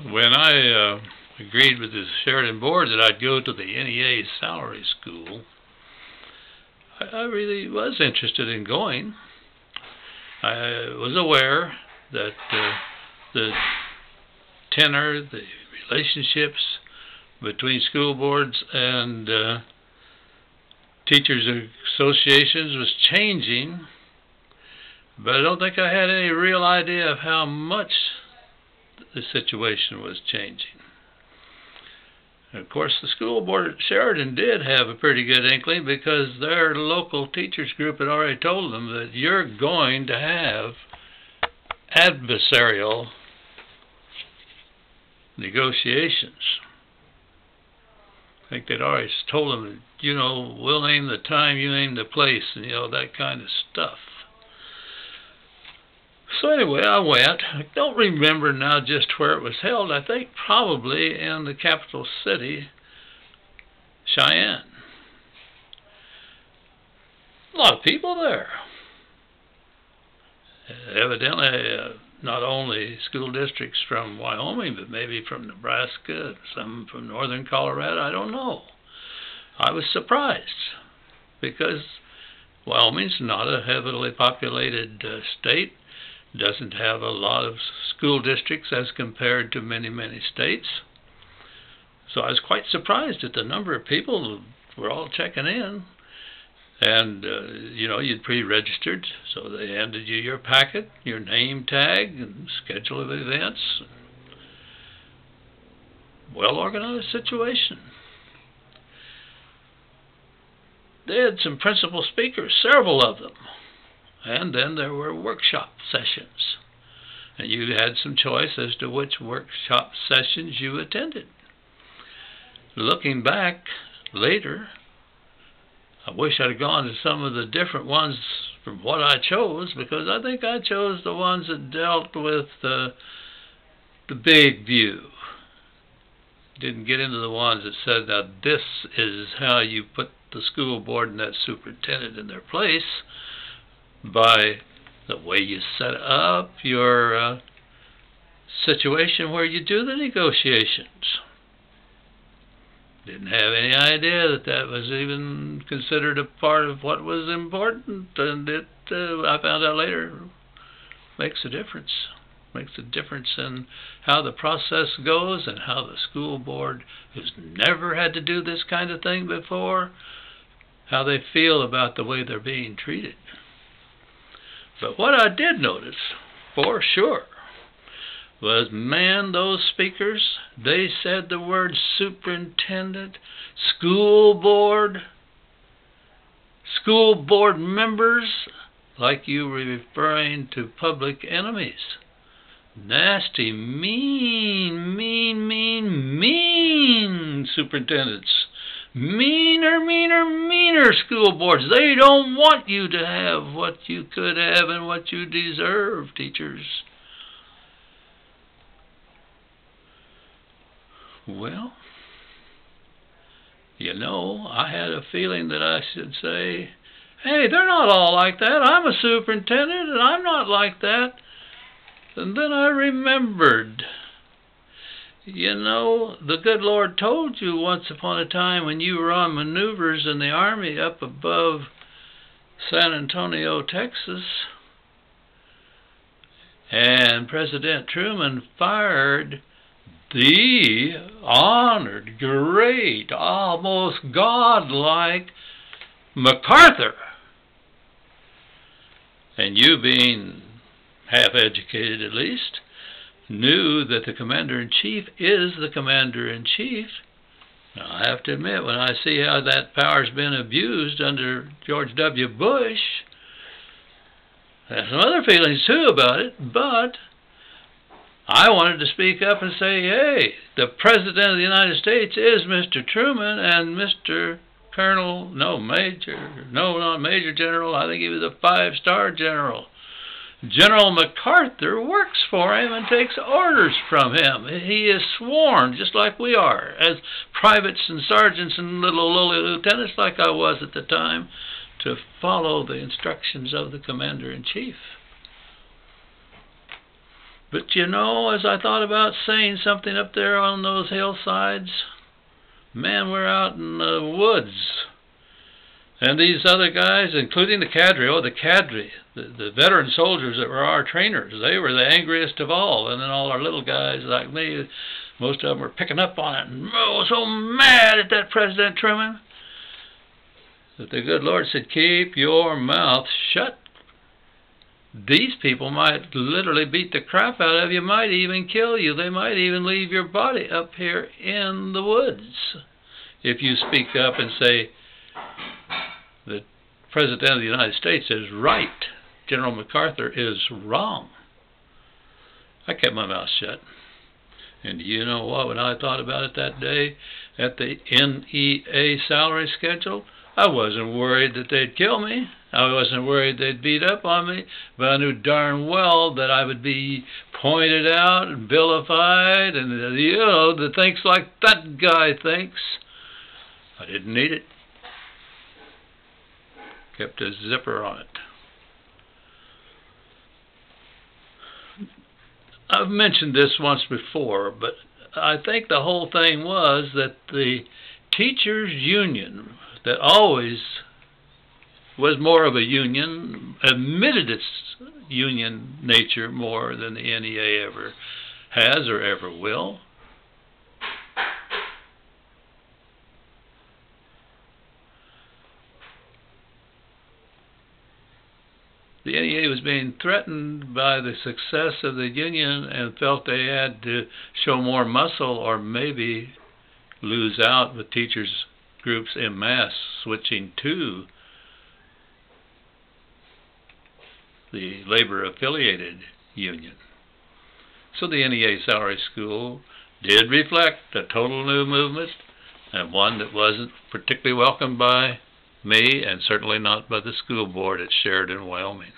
When I agreed with the Sheridan board that I'd go to the NEA salary school, I really was interested in going. I was aware that the tenor, the relationships between school boards and teachers associations was changing, but I don't think I had any real idea of how much the situation was changing. And of course, the school board at Sheridan did have a pretty good inkling, because their local teachers group had already told them that you're going to have adversarial negotiations. I think they'd already told them, you know, we'll name the time, you name the place, and, you know, that kind of stuff. So anyway, I went. I don't remember now just where it was held. I think probably in the capital city, Cheyenne. A lot of people there. Evidently, not only school districts from Wyoming, but maybe from Nebraska, some from northern Colorado, I don't know. I was surprised, because Wyoming's not a heavily populated state. Doesn't have a lot of school districts as compared to many, many states. So I was quite surprised at the number of people who were all checking in. And, you know, you'd pre-registered, so they handed you your packet, your name tag, and schedule of events. Well-organized situation. They had some principal speakers, several of them. And then there were workshop sessions. And you had some choice as to which workshop sessions you attended. Looking back later, I wish I'd gone to some of the different ones from what I chose, because I think I chose the ones that dealt with the big view. Didn't get into the ones that said, now this is how you put the school board and that superintendent in their place, by the way you set up your situation where you do the negotiations. Didn't have any idea that that was even considered a part of what was important, and it, I found out later, makes a difference. Makes a difference in how the process goes, and how the school board, who's never had to do this kind of thing before, how they feel about the way they're being treated. But what I did notice, for sure, was, man, those speakers, they said the word superintendent, school board members, like you were referring to public enemies. Nasty, mean superintendents. Meaner school boards. They don't want you to have what you could have and what you deserve, teachers. Well, you know, I had a feeling that I should say, hey, they're not all like that. I'm a superintendent and I'm not like that. And then I remembered, you know, the good Lord told you once upon a time when you were on maneuvers in the Army up above San Antonio, Texas, and President Truman fired the honored, great, almost godlike MacArthur. And you, being half-educated at least, knew that the Commander-in-Chief is the Commander-in-Chief. Now, I have to admit, when I see how that power's been abused under George W. Bush, I have some other feelings too about it, but I wanted to speak up and say, hey, the President of the United States is Mr. Truman, and Mr. Colonel, not Major General, I think he was a 5-star general. General MacArthur works for him and takes orders from him. He is sworn, just like we are, as privates and sergeants and little lowly lieutenants like I was at the time, to follow the instructions of the Commander-in-Chief. But you know, as I thought about saying something up there on those hillsides, man, we're out in the woods. And these other guys, including the cadre, the veteran soldiers that were our trainers, they were the angriest of all. And then all our little guys like me, most of them were picking up on it and so mad at that President Truman that the good Lord said, keep your mouth shut. These people might literally beat the crap out of you, might even kill you. They might even leave your body up here in the woods if you speak up and say, the President of the United States is right. General MacArthur is wrong. I kept my mouth shut. And you know what? When I thought about it that day at the NEA salary schedule, I wasn't worried that they'd kill me. I wasn't worried they'd beat up on me. But I knew darn well that I would be pointed out and vilified and, the things like that guy thinks. I didn't need it. Kept a zipper on it. I've mentioned this once before, but I think the whole thing was that the teachers' union, that always was more of a union, admitted its union nature more than the NEA ever has or ever will. The NEA was being threatened by the success of the union and felt they had to show more muscle or maybe lose out with teachers groups en masse switching to the labor-affiliated union. So the NEA salary school did reflect a total new movement, and one that wasn't particularly welcomed by me and certainly not by the school board at Sheridan, Wyoming.